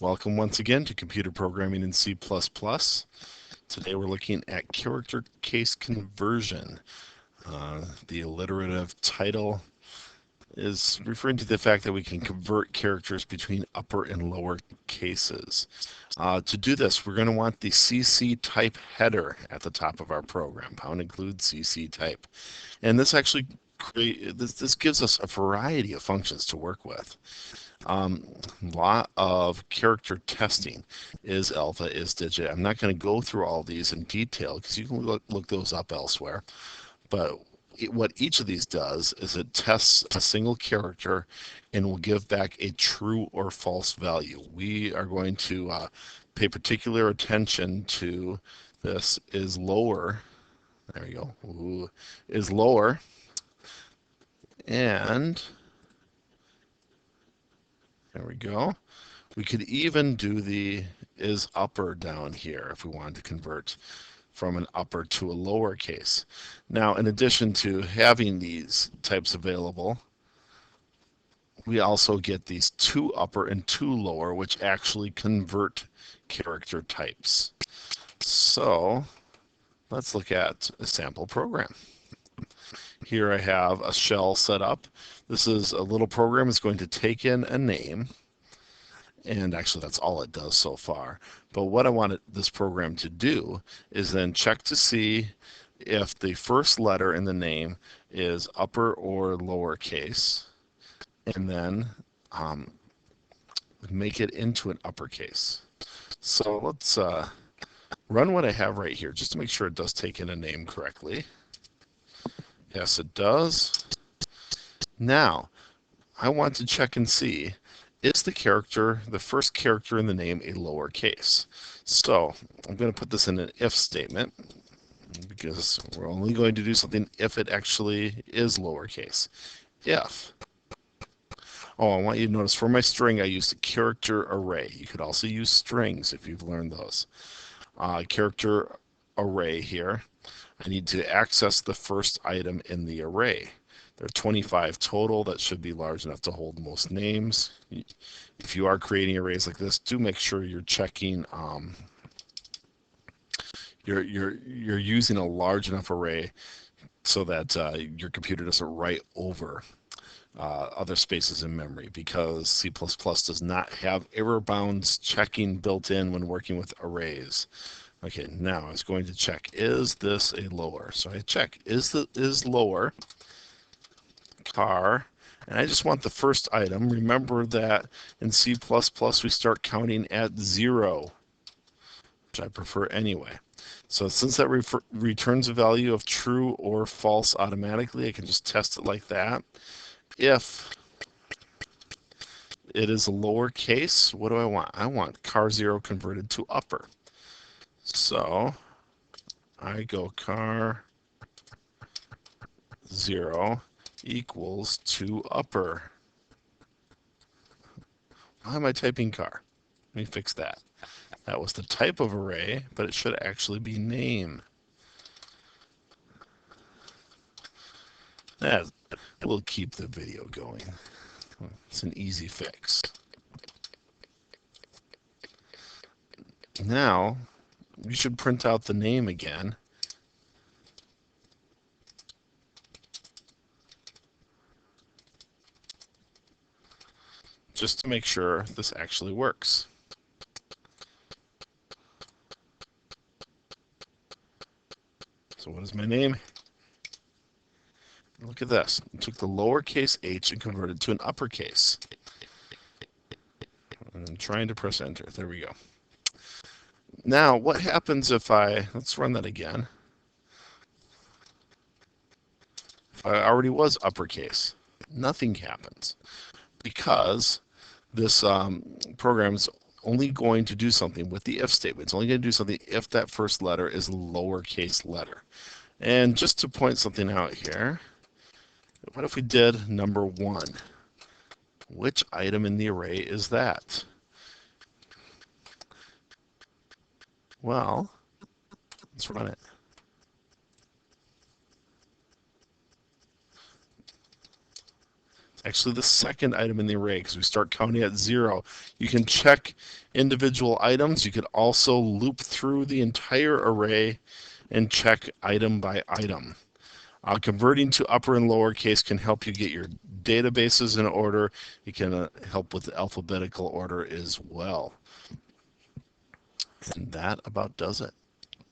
Welcome once again to Computer Programming in C++. Today we're looking at character case conversion. The alliterative title is referring to the fact that we can convert characters between upper and lower cases. To do this, we're going to want the CCType header at the top of our program. Pound include CCType. And this actually this gives us a variety of functions to work with. Lot of character testing is alpha, is digit. I'm not going to go through all these in detail because you can look those up elsewhere. But what each of these does is it tests a single character and will give back a true or false value. We are going to pay particular attention to this is lower. There we go. Ooh, is lower. And there we go. We could even do the is upper down here if we wanted to convert from an upper to a lower case. Now, in addition to having these types available, we also get these two upper and two lower, which actually convert character types. So let's look at a sample program. Here I have a shell set up. This is a little program that's going to take in a name. And actually, that's all it does so far. But what I want this program to do is then check to see if the first letter in the name is upper or lower case, and then make it into an uppercase. So let's run what I have right here just to make sure it does take in a name correctly. Yes, it does. Now, I want to check and see, is the first character in the name, a lowercase? So I'm going to put this in an if statement because we're only going to do something if it actually is lowercase. If. Oh, I want you to notice for my string, I used a character array. You could also use strings if you've learned those. Character array here. I need to access the first item in the array. There are 25 total. That should be large enough to hold most names. If you are creating arrays like this, do make sure you're checking you're using a large enough array so that your computer doesn't write over other spaces in memory, because C++ does not have error bounds checking built in when working with arrays. Okay, now I was going to check, is this a lower? So I check, is lower car, and I just want the first item. Remember that in C++ we start counting at 0, which I prefer anyway. So since that returns a value of true or false automatically, I can just test it like that. If it is a lower case, what do I want? I want car 0 converted to upper. So I go car 0 equals to upper. Why am I typing car? Let me fix that. That was the type of array, but it should actually be name. That will keep the video going. It's an easy fix. Now, you should print out the name again. Just to make sure this actually works. So what is my name? Look at this. I took the lowercase h and converted to an uppercase. I'm trying to press enter. There we go. Now, what happens if let's run that again. If I already was uppercase, nothing happens, because this program is only going to do something with the if statement. It's only going to do something if that first letter is a lowercase letter. And just to point something out here, what if we did number 1? Which item in the array is that? Well, let's run it. actually the second item in the array, because we start counting at 0. You can check individual items. You could also loop through the entire array and check item by item. Converting to upper and lower case can help you get your databases in order. It can help with the alphabetical order as well. And that about does it.